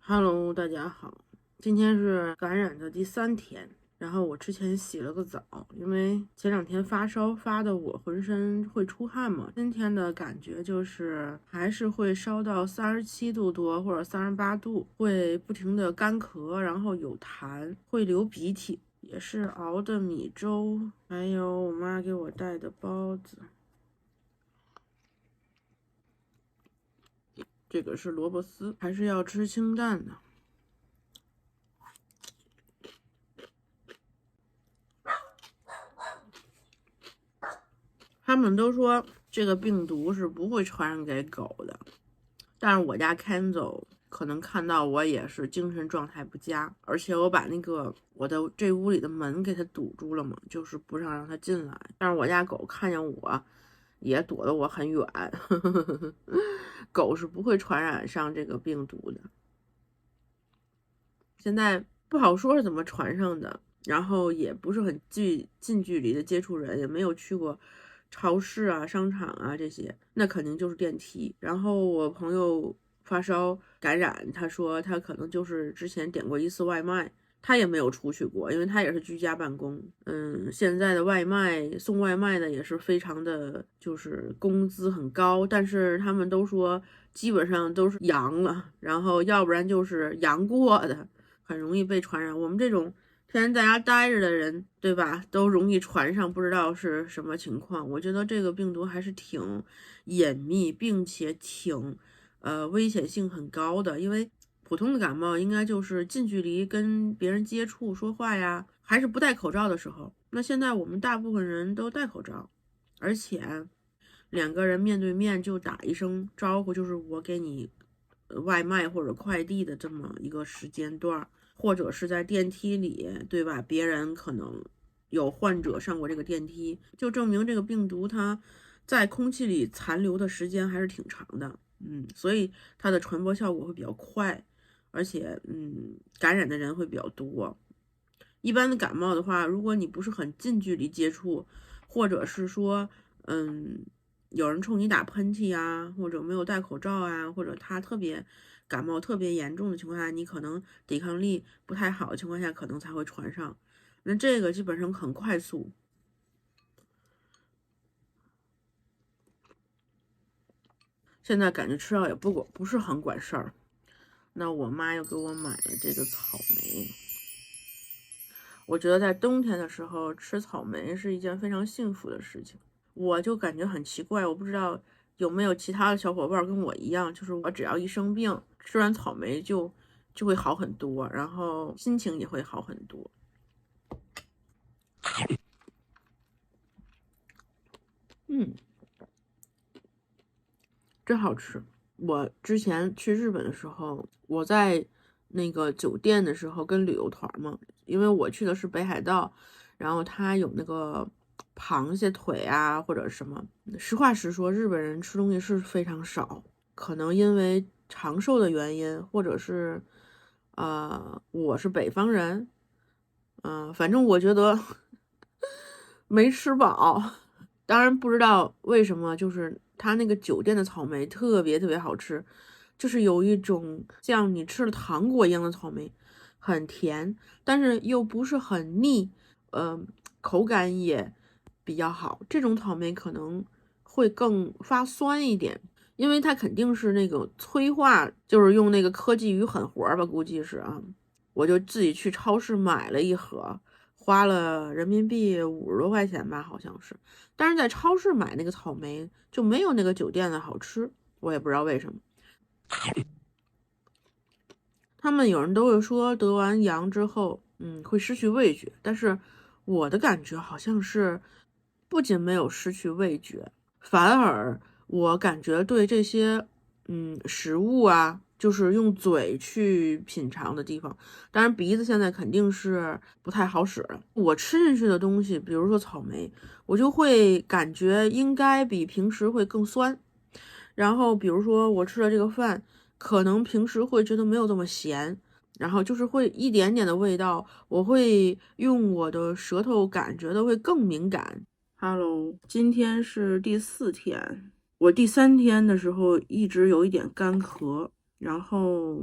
Hello，大家好，今天是感染的第3天，然后我之前洗了个澡，因为前2天发烧发的我浑身会出汗嘛，今天的感觉就是还是会烧到37度多或者38度，会不停的干咳，然后有痰，会流鼻涕，也是熬的米粥，还有我妈给我带的包子。这个是萝卜丝，还是要吃清淡的。他们都说这个病毒是不会传染给狗的，但是我家 Kenzo 可能看到我也是精神状态不佳，而且我把我的这屋里的门给它堵住了嘛，就是不让它进来。但是我家狗看见我也躲得我很远，狗是不会传染上这个病毒的。现在不好说是怎么传上的，然后也不是很近距离的接触人，也没有去过超市啊、商场啊这些，那肯定就是电梯。然后我朋友发烧感染，他说他可能就是之前点过一次外卖，他也没有出去过，因为他也是居家办公。现在的送外卖的也是非常的，就是工资很高，但是他们都说基本上都是阳了，然后要不然就是阳过的。很容易被传染。我们这种天天在家待着的人，对吧，都容易传上，不知道是什么情况。我觉得这个病毒还是挺隐秘，并且挺危险性很高的。因为普通的感冒应该就是近距离跟别人接触说话呀，还是不戴口罩的时候。那现在我们大部分人都戴口罩，而且2个人面对面就打一声招呼，就是我给你外卖或者快递的这么一个时间段，或者是在电梯里，对吧？别人可能有患者上过这个电梯，就证明这个病毒它在空气里残留的时间还是挺长的。所以它的传播效果会比较快，而且感染的人会比较多。一般的感冒的话，如果你不是很近距离接触，或者是说，有人冲你打喷嚏啊，或者没有戴口罩啊，或者他感冒特别严重的情况下，你可能抵抗力不太好的情况下，可能才会传上。那这个基本上很快速。现在感觉吃药也不是很管事儿。那我妈又给我买了这个草莓。我觉得在冬天的时候吃草莓是一件非常幸福的事情。我就感觉很奇怪，我不知道有没有其他的小伙伴跟我一样，就是我只要一生病，吃完草莓就会好很多，然后心情也会好很多。真好吃。我之前去日本的时候，我在那个酒店的时候跟旅游团嘛，因为我去的是北海道，然后他有那个螃蟹腿啊或者什么。实话实说，日本人吃东西是非常少，可能因为长寿的原因，或者是我是北方人，反正我觉得没吃饱。当然不知道为什么，就是他那个酒店的草莓特别特别好吃，就是有一种像你吃了糖果一样的草莓，很甜，但是又不是很腻，口感也比较好。这种草莓可能会更发酸一点，因为它肯定是那个催化，就是用那个科技与狠活吧，估计是啊。我就自己去超市买了一盒，花了人民币50多块钱吧，好像是。但是在超市买那个草莓就没有那个酒店的好吃，我也不知道为什么。他们有人都会说得完阳之后，会失去味觉，但是我的感觉好像是，不仅没有失去味觉，反而我感觉对这些食物啊，就是用嘴去品尝的地方，当然鼻子现在肯定是不太好使了。我吃进去的东西，比如说草莓，我就会感觉应该比平时会更酸。然后比如说我吃的这个饭，可能平时会觉得没有这么咸，然后就是会一点点的味道，我会用我的舌头感觉的会更敏感。Hello，今天是第4天，我第3天的时候一直有一点干咳，然后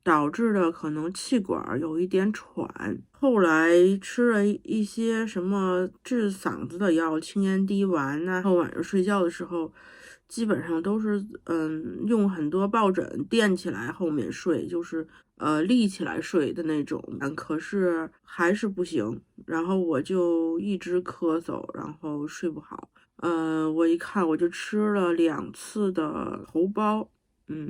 导致的可能气管有一点喘。后来吃了一些什么治嗓子的药，清咽滴丸呐，然后晚上睡觉的时候，基本上都是用很多抱枕垫起来后面睡，就是立起来睡的那种。可是还是不行，然后我就一直咳嗽，然后睡不好。我一看我就吃了2次的头孢，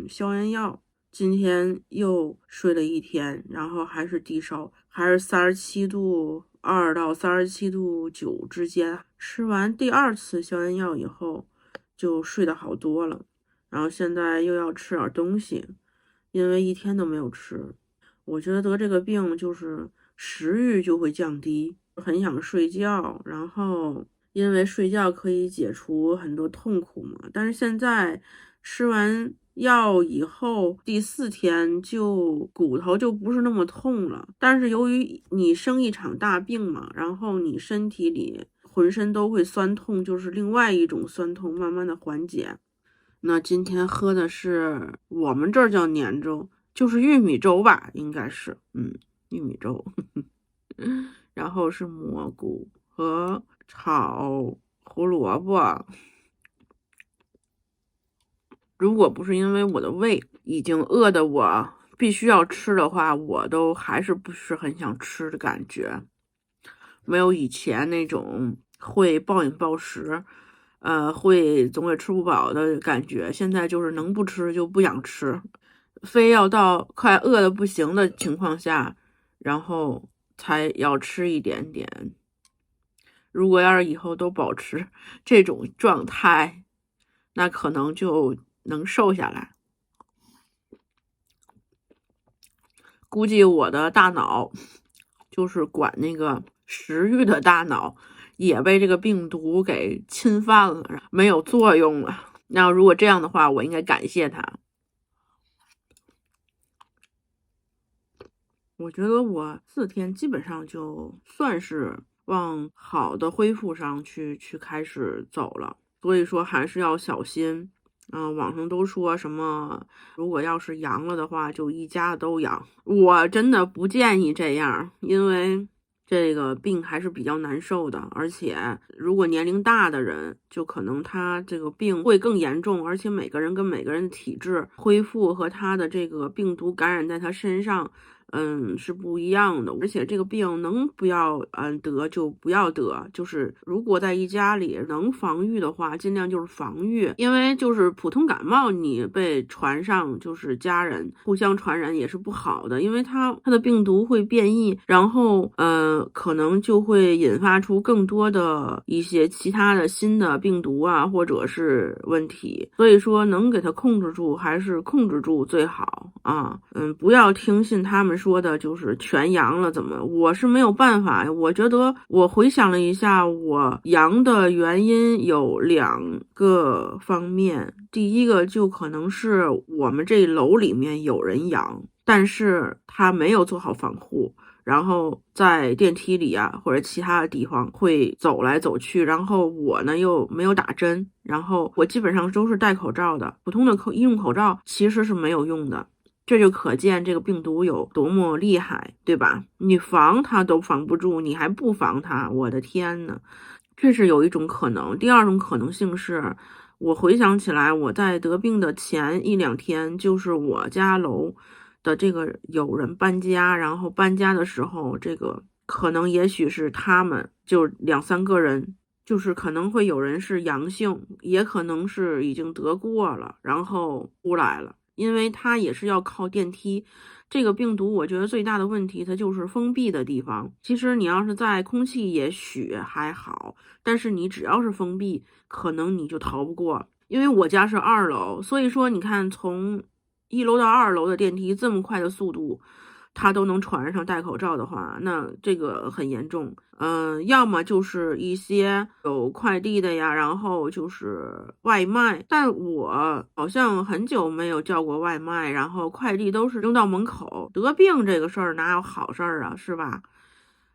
消炎药。今天又睡了一天，然后还是低烧，还是37度2到37度9之间。吃完第2次消炎药以后，就睡得好多了。然后现在又要吃点东西，因为一天都没有吃。我觉得得这个病就是食欲就会降低，很想睡觉，然后因为睡觉可以解除很多痛苦嘛。但是现在吃完药以后，第4天就骨头就不是那么痛了。但是由于你生一场大病嘛，然后你身体里浑身都会酸痛，就是另外一种酸痛，慢慢的缓解。那今天喝的是我们这儿叫黏粥，就是玉米粥吧，应该是，玉米粥。然后是蘑菇和炒胡萝卜。如果不是因为我的胃已经饿得我必须要吃的话，我都还是不是很想吃的感觉，没有以前那种会暴饮暴食，会总也吃不饱的感觉。现在就是能不吃就不想吃，非要到快饿得不行的情况下，然后才要吃一点点。如果要是以后都保持这种状态，那可能就能瘦下来。估计我的大脑，就是管那个食欲的大脑，也被这个病毒给侵犯了，没有作用了。那如果这样的话，我应该感谢他。我觉得我4天基本上就算是往好的恢复上去开始走了，所以说还是要小心。网上都说什么，如果要是阳了的话，就一家都阳。我真的不建议这样，因为这个病还是比较难受的，而且如果年龄大的人，就可能他这个病会更严重，而且每个人跟每个人的体质恢复和他的这个病毒感染在他身上，是不一样的。而且这个病能不要得就不要得，就是如果在一家里能防御的话，尽量就是防御。因为就是普通感冒，你被传上，就是家人互相传染也是不好的，因为它的病毒会变异，然后可能就会引发出更多的一些其他的新的病毒啊，或者是问题。所以说能给它控制住还是控制住最好啊。不要听信他们说的就是全阳了怎么，我是没有办法。我觉得我回想了一下，我阳的原因有2个方面。第一个就可能是我们这楼里面有人阳，但是他没有做好防护，然后在电梯里啊或者其他的地方会走来走去，然后我呢又没有打针，然后我基本上都是戴口罩的，普通的医用口罩其实是没有用的。这就可见这个病毒有多么厉害，对吧？你防它都防不住，你还不防它，我的天呐，这是有一种可能。第2种可能性是，我回想起来，我在得病的前1、2天，就是我家楼的这个有人搬家，然后搬家的时候，这个可能也许是他们就2、3个人，就是可能会有人是阳性，也可能是已经得过了，然后出来了。因为它也是要靠电梯，这个病毒我觉得最大的问题它就是封闭的地方。其实你要是在空气也许还好，但是你只要是封闭，可能你就逃不过。因为我家是2楼，所以说你看从1楼到2楼的电梯这么快的速度，它都能传上戴口罩的话，那这个很严重。要么就是一些有快递的呀，然后就是外卖，但我好像很久没有叫过外卖，然后快递都是扔到门口。得病这个事儿哪有好事儿啊，是吧？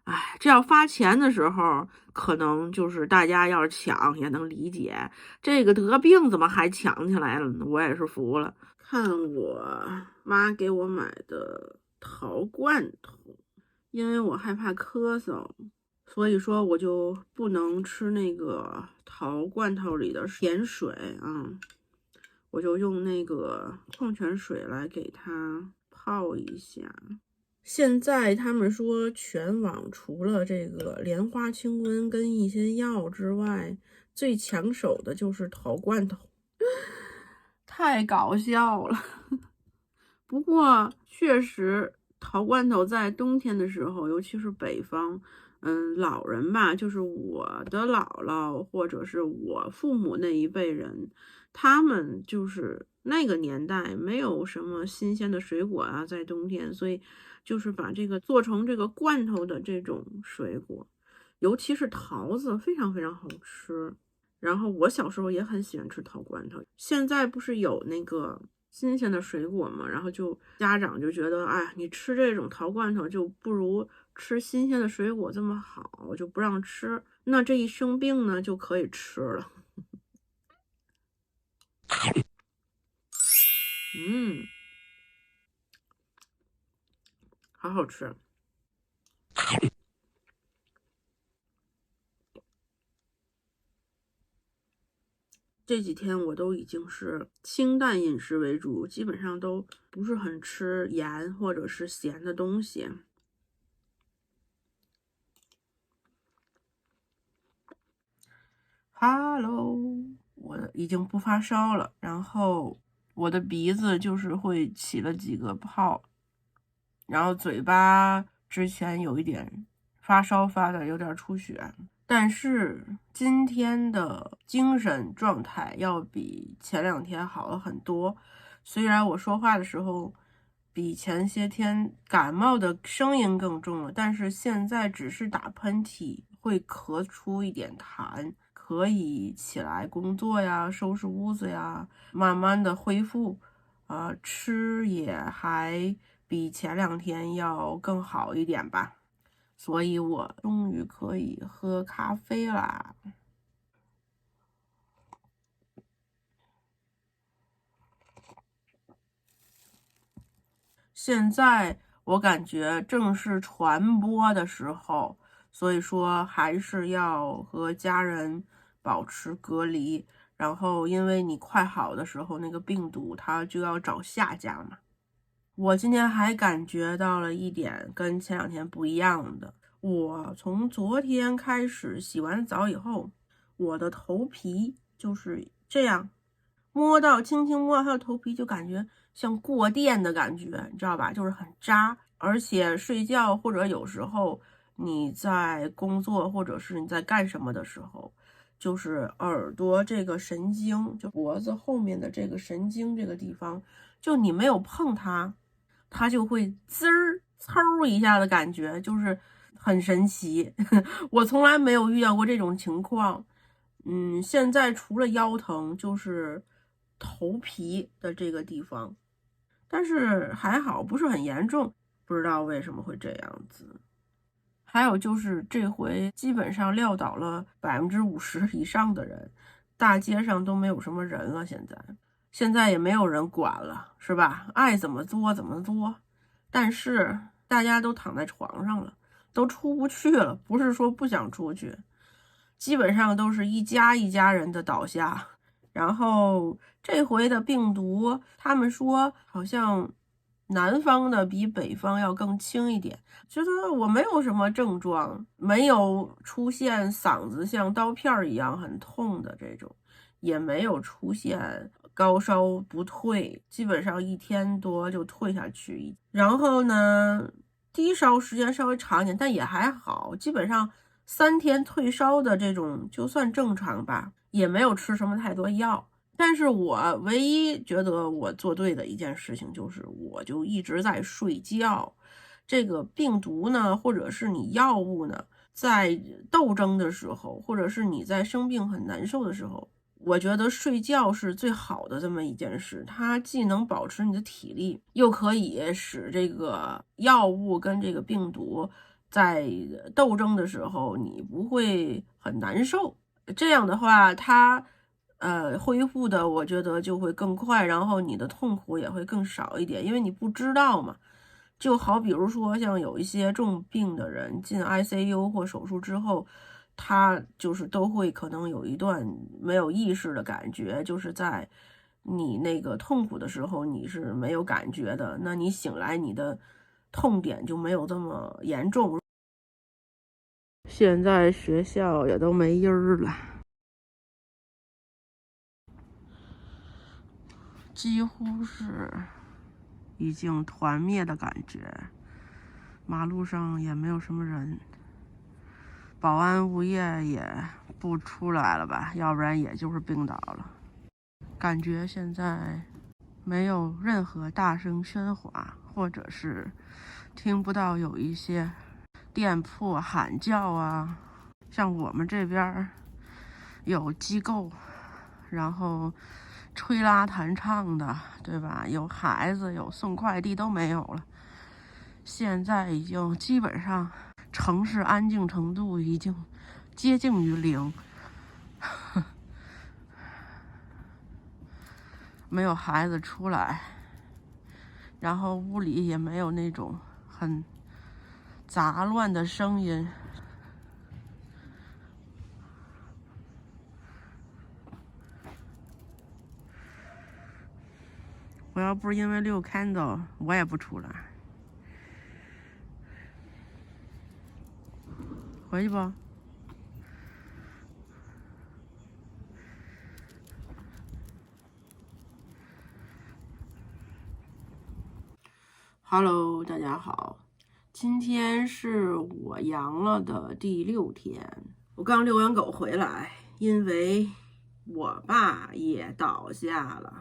哎，这要发钱的时候，可能就是大家要是抢也能理解，这个得病怎么还抢起来了呢？我也是服了。看我妈给我买的桃罐头，因为我害怕咳嗽，所以说我就不能吃那个桃罐头里的甜水啊，我就用那个矿泉水来给它泡一下。现在他们说全网除了这个莲花清瘟跟益心药之外，最抢手的就是桃罐头，太搞笑了。不过确实，桃罐头在冬天的时候，尤其是北方，老人吧，就是我的姥姥或者是我父母那一辈人，他们就是那个年代没有什么新鲜的水果啊，在冬天，所以就是把这个做成这个罐头的这种水果，尤其是桃子，非常非常好吃。然后我小时候也很喜欢吃桃罐头，现在不是有那个新鲜的水果嘛，然后就家长就觉得，哎，你吃这种桃罐头就不如吃新鲜的水果这么好，就不让吃。那这一生病呢，就可以吃了。嗯，好好吃。这几天我都已经是清淡饮食为主，基本上都不是很吃盐或者是咸的东西。Hello，我已经不发烧了，然后我的鼻子就是会起了几个泡，然后嘴巴之前有一点发烧，发的有点出血，但是今天的精神状态要比前2天好了很多。虽然我说话的时候比前些天感冒的声音更重了，但是现在只是打喷嚏，会咳出一点痰，可以起来工作呀，收拾屋子呀，慢慢的恢复。吃也还比前2天要更好一点吧，所以我终于可以喝咖啡啦。现在我感觉正是传播的时候，所以说还是要和家人保持隔离。然后，因为你快好的时候，那个病毒它就要找下家嘛。我今天还感觉到了一点跟前2天不一样的，我从昨天开始洗完澡以后，我的头皮就是这样，轻轻摸到它的头皮，就感觉像过电的感觉，你知道吧？就是很扎，而且睡觉或者有时候你在工作或者是你在干什么的时候，就是耳朵这个神经，就脖子后面的这个神经这个地方，就你没有碰它，它就会滋儿嗖一下的感觉，就是很神奇。我从来没有遇到过这种情况。现在除了腰疼，就是头皮的这个地方，但是还好不是很严重，不知道为什么会这样子。还有就是这回基本上撂倒了50%以上的人，大街上都没有什么人了，现在也没有人管了，是吧？爱怎么作怎么作。但是大家都躺在床上了，都出不去了，不是说不想出去，基本上都是一家一家人的倒下。然后这回的病毒，他们说好像南方的比北方要更轻一点。觉得我没有什么症状，没有出现嗓子像刀片一样很痛的这种，也没有出现高烧不退，基本上1天多就退下去。然后呢，低烧时间稍微长一点，但也还好，基本上3天退烧的这种就算正常吧，也没有吃什么太多药。但是我唯一觉得我做对的一件事情就是，我就一直在睡觉。这个病毒呢，或者是你药物呢，在斗争的时候，或者是你在生病很难受的时候，我觉得睡觉是最好的这么一件事。它既能保持你的体力，又可以使这个药物跟这个病毒在斗争的时候你不会很难受。这样的话，它恢复的我觉得就会更快，然后你的痛苦也会更少一点，因为你不知道嘛。就好比如说像有一些重病的人进 ICU 或手术之后，他就是都会可能有一段没有意识的感觉，就是在你那个痛苦的时候你是没有感觉的，那你醒来你的痛点就没有这么严重。现在学校也都没音儿了，几乎是已经团灭的感觉，马路上也没有什么人，保安物业也不出来了吧，要不然也就是病倒了。感觉现在没有任何大声喧哗，或者是听不到有一些店铺喊叫啊。像我们这边有机构，然后吹拉弹唱的，对吧？有孩子，有送快递都没有了。现在已经基本上城市安静程度已经接近于零，没有孩子出来，然后屋里也没有那种很杂乱的声音。我要不是因为遛 candle， 我也不出来。回去吧。Hello， 大家好，今天是我阳了的第6天。我刚遛完狗回来，因为我爸也倒下了，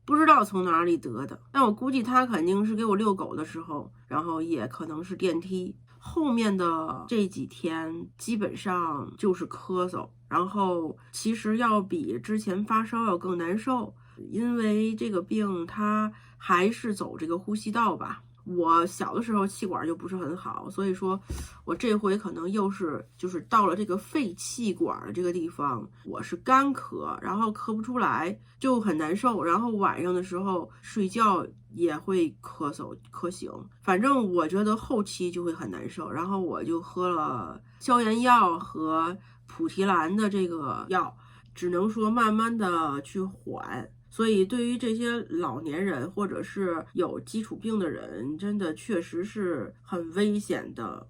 不知道从哪里得的，但我估计他肯定是给我遛狗的时候，然后也可能是电梯。后面的这几天基本上就是咳嗽，然后其实要比之前发烧要更难受，因为这个病它还是走这个呼吸道吧。我小的时候气管就不是很好，所以说我这回可能又是就是到了这个肺气管的这个地方，我是干咳，然后咳不出来就很难受，然后晚上的时候睡觉也会咳嗽咳醒，反正我觉得后期就会很难受，然后我就喝了消炎药和普提兰的这个药，只能说慢慢的去缓。所以对于这些老年人或者是有基础病的人，真的确实是很危险的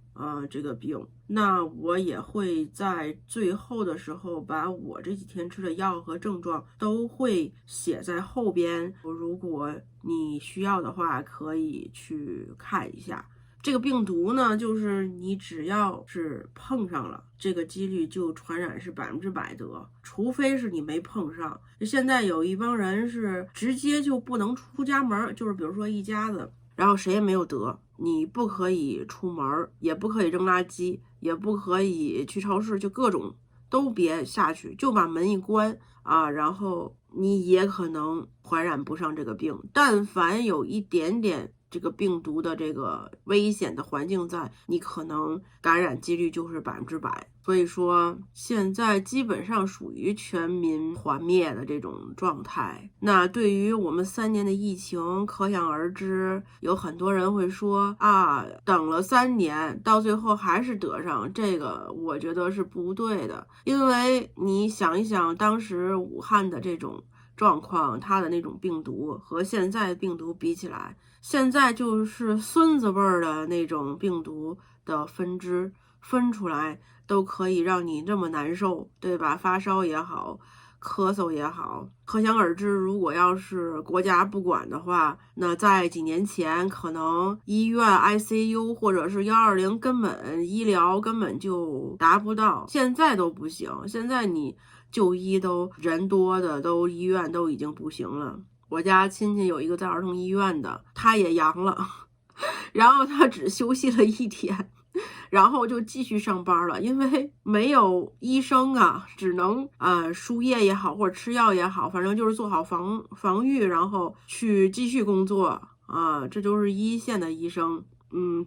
这个病。那我也会在最后的时候把我这几天吃的药和症状都会写在后边，如果你需要的话可以去看一下。这个病毒呢，就是你只要是碰上了，这个几率就传染是100%得，除非是你没碰上。现在有一帮人是直接就不能出家门，就是比如说一家子，然后谁也没有得，你不可以出门，也不可以扔垃圾，也不可以去超市，就各种都别下去，就把门一关啊，然后你也可能传染不上这个病。但凡有一点点这个病毒的这个危险的环境在，你可能感染几率就是100%。所以说现在基本上属于全民团灭的这种状态。那对于我们3年的疫情，可想而知，有很多人会说啊，等了3年，到最后还是得上，这个我觉得是不对的。因为你想一想，当时武汉的这种状况，它的那种病毒和现在病毒比起来，现在就是孙子辈儿的那种病毒的分支分出来，都可以让你这么难受，对吧？发烧也好，咳嗽也好，可想而知，如果要是国家不管的话，那在几年前，可能医院 ICU 或者是120根本医疗根本就达不到，现在都不行，现在你就医都人多的都医院都已经不行了。我家亲戚有一个在儿童医院的，他也阳了，然后他只休息了1天，然后就继续上班了，因为没有医生啊，只能输液也好，或者吃药也好，反正就是做好防御，然后去继续工作啊，这就是一线的医生。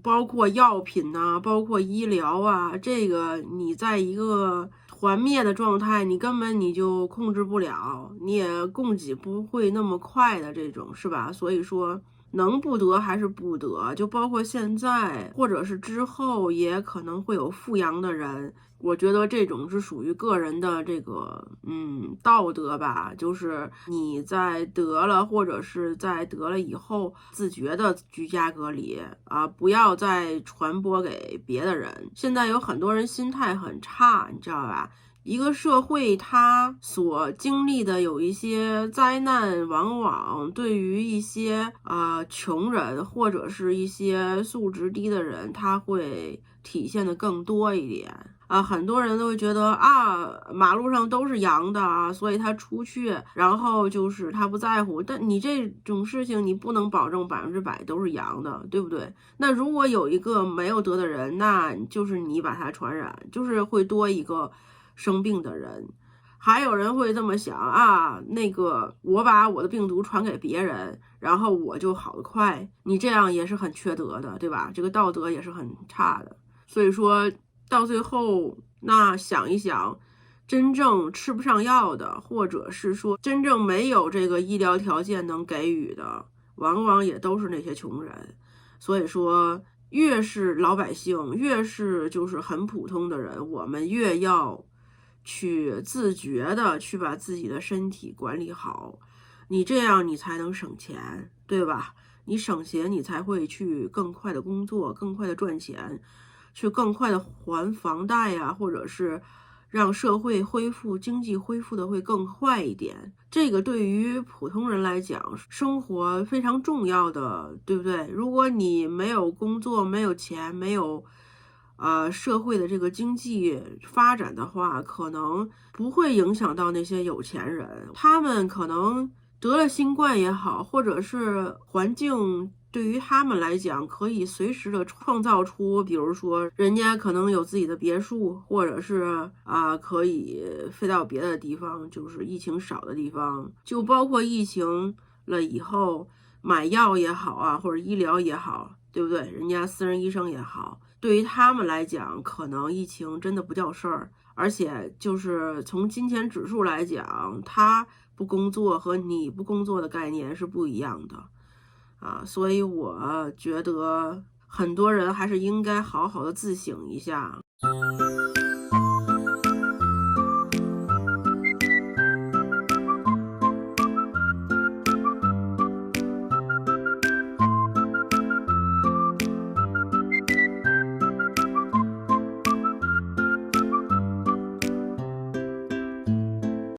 包括药品呐、包括医疗啊，这个你在一个团灭的状态，你根本你就控制不了，你也供给不会那么快的这种，是吧？所以说能不得还是不得，就包括现在或者是之后也可能会有复阳的人。我觉得这种是属于个人的这个道德吧，就是你在得了或者是在得了以后自觉的居家隔离啊，不要再传播给别的人。现在有很多人心态很差，你知道吧？一个社会它所经历的有一些灾难，往往对于一些穷人或者是一些素质低的人，他会体现的更多一点。很多人都会觉得马路上都是阳的啊，所以他出去，然后就是他不在乎。但你这种事情，你不能保证100%都是阳的，对不对？那如果有一个没有得的人，那就是你把他传染，就是会多一个生病的人。还有人会这么想那个我把我的病毒传给别人，然后我就好得快，你这样也是很缺德的，对吧？这个道德也是很差的。所以说到最后，那想一想，真正吃不上药的，或者是说真正没有这个医疗条件能给予的，往往也都是那些穷人。所以说，越是老百姓，越是就是很普通的人，我们越要去自觉的去把自己的身体管理好，你这样你才能省钱，对吧？你省钱，你才会去更快的工作，更快的赚钱，去更快的还房贷呀，或者是让社会恢复、经济恢复的会更快一点。这个对于普通人来讲，生活非常重要的，对不对？如果你没有工作、没有钱、没有社会的这个经济发展的话，可能不会影响到那些有钱人，他们可能得了新冠也好，或者是环境对于他们来讲，可以随时的创造出，比如说人家可能有自己的别墅，或者是可以飞到别的地方，就是疫情少的地方，就包括疫情了以后买药也好或者医疗也好，对不对？人家私人医生也好。对于他们来讲，可能疫情真的不叫事儿，而且就是从金钱指数来讲，他不工作和你不工作的概念是不一样的所以我觉得很多人还是应该好好的自省一下。